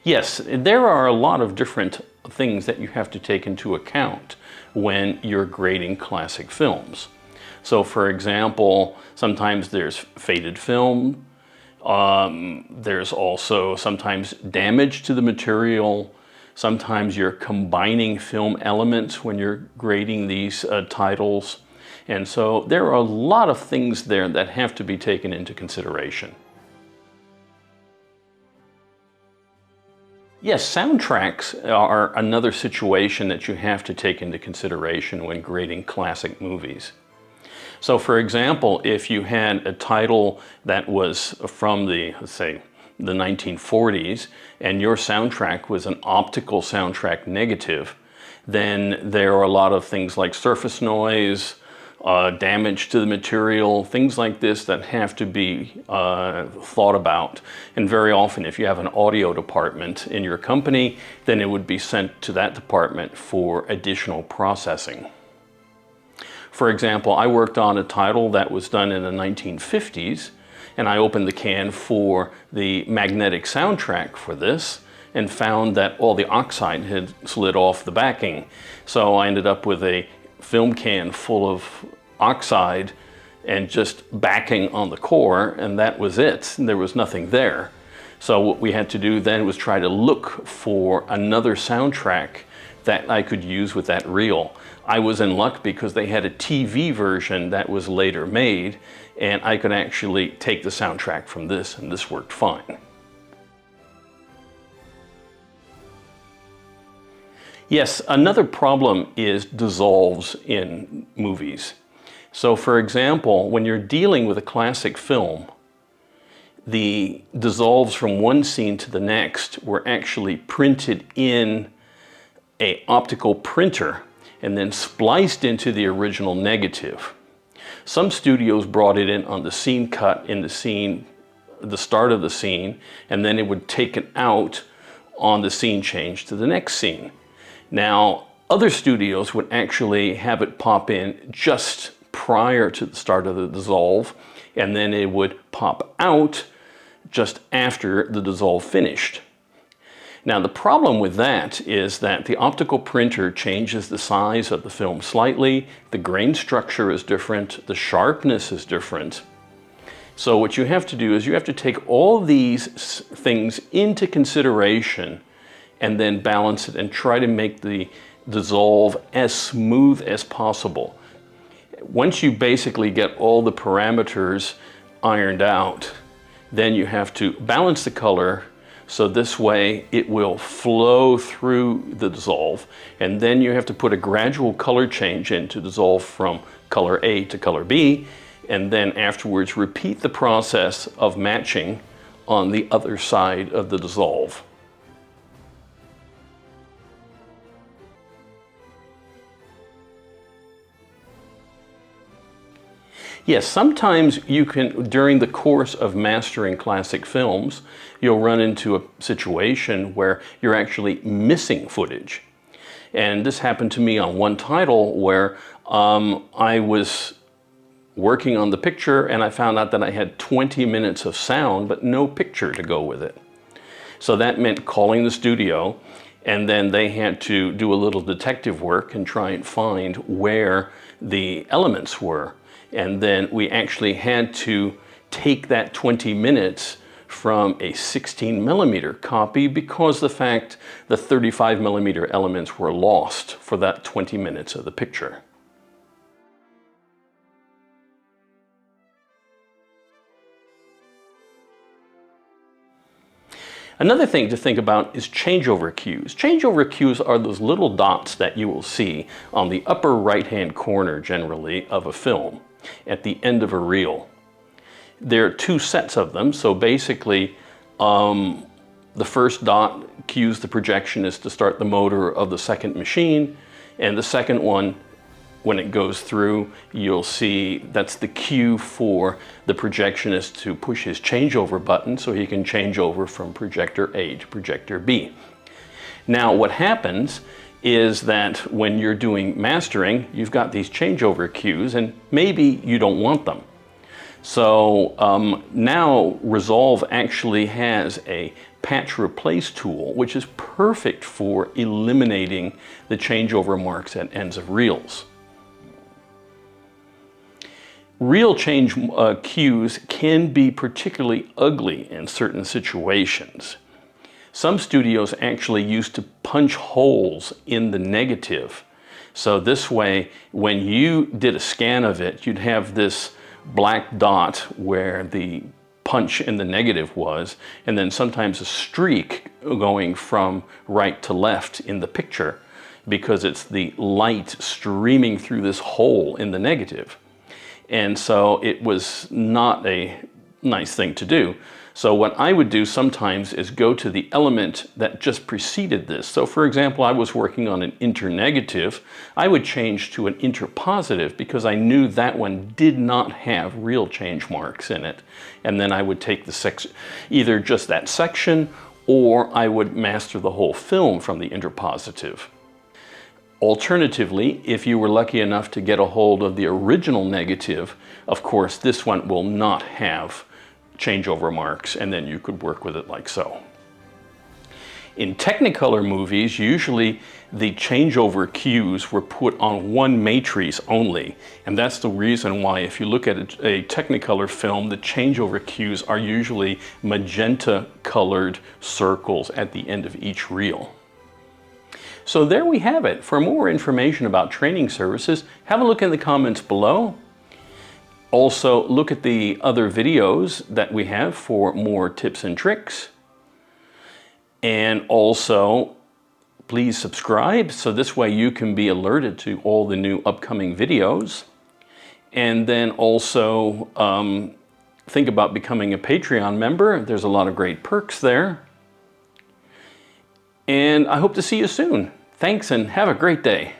Yes, there are a lot of different things that you have to take into account when you're grading classic films. So for example, sometimes there's faded film, there's also sometimes damage to the material, sometimes you're combining film elements when you're grading these titles. And so there are a lot of things there that have to be taken into consideration. Yes, soundtracks are another situation that you have to take into consideration when grading classic movies. So for example, if you had a title that was from the, let's say, the 1940s, and your soundtrack was an optical soundtrack negative, then there are a lot of things like surface noise, damage to the material, things like this that have to be thought about. And very often, if you have an audio department in your company, then it would be sent to that department for additional processing. For example, I worked on a title that was done in the 1950s, and I opened the can for the magnetic soundtrack for this and found that all the oxide had slid off the backing. So I ended up with a film can full of oxide and just backing on the core, and that was it. There was nothing there. So what we had to do then was try to look for another soundtrack that I could use with that reel. I was in luck because they had a TV version that was later made, and I could actually take the soundtrack from this, and this worked fine. Yes, another problem is dissolves in movies. So for example, when you're dealing with a classic film, the dissolves from one scene to the next were actually printed in an optical printer and then spliced into the original negative. Some studios brought it in on the scene cut in the scene, the start of the scene, and then it would take it out on the scene change to the next scene. Now, other studios would actually have it pop in just prior to the start of the dissolve, and then it would pop out just after the dissolve finished. Now, the problem with that is that the optical printer changes the size of the film slightly, the grain structure is different, the sharpness is different. So what you have to do is you have to take all these things into consideration and then balance it and try to make the dissolve as smooth as possible. Once you basically get all the parameters ironed out, then you have to balance the color so this way it will flow through the dissolve, and then you have to put a gradual color change in to dissolve from color A to color B, and then afterwards repeat the process of matching on the other side of the dissolve. Yes, sometimes you can, during the course of mastering classic films, you'll run into a situation where you're actually missing footage. And this happened to me on one title where I was working on the picture and I found out that I had 20 minutes of sound but no picture to go with it. So that meant calling the studio, and then they had to do a little detective work and try and find where the elements were. And then we actually had to take that 20 minutes from a 16mm copy because the 35mm elements were lost for that 20 minutes of the picture. Another thing to think about is changeover cues. Changeover cues are those little dots that you will see on the upper right-hand corner, generally, of a film at the end of a reel. There are two sets of them, so basically the first dot cues the projectionist to start the motor of the second machine, and the second one, when it goes through, you'll see that's the cue for the projectionist to push his changeover button so he can change over from projector A to projector B. Now what happens is that when you're doing mastering, you've got these changeover cues and maybe you don't want them. So now Resolve actually has a patch replace tool, which is perfect for eliminating the changeover marks at ends of reels. Reel change cues can be particularly ugly in certain situations. Some studios actually used to punch holes in the negative. So this way, when you did a scan of it, you'd have this black dot where the punch in the negative was, and then sometimes a streak going from right to left in the picture, because it's the light streaming through this hole in the negative. And so it was not a nice thing to do. So what I would do sometimes is go to the element that just preceded this. So for example, I was working on an internegative. I would change to an interpositive because I knew that one did not have real change marks in it. And then I would take the either just that section, or I would master the whole film from the interpositive. Alternatively, if you were lucky enough to get a hold of the original negative, of course, this one will not have changeover marks, and then you could work with it like so. In Technicolor movies, usually the changeover cues were put on one matrice only, and that's the reason why if you look at a Technicolor film, the changeover cues are usually magenta colored circles at the end of each reel. So there we have it. For more information about training services, have a look in the comments below. Also, look at the other videos that we have for more tips and tricks. And also, please subscribe, so this way you can be alerted to all the new upcoming videos. And then also, think about becoming a Patreon member. There's a lot of great perks there. And I hope to see you soon. Thanks and have a great day.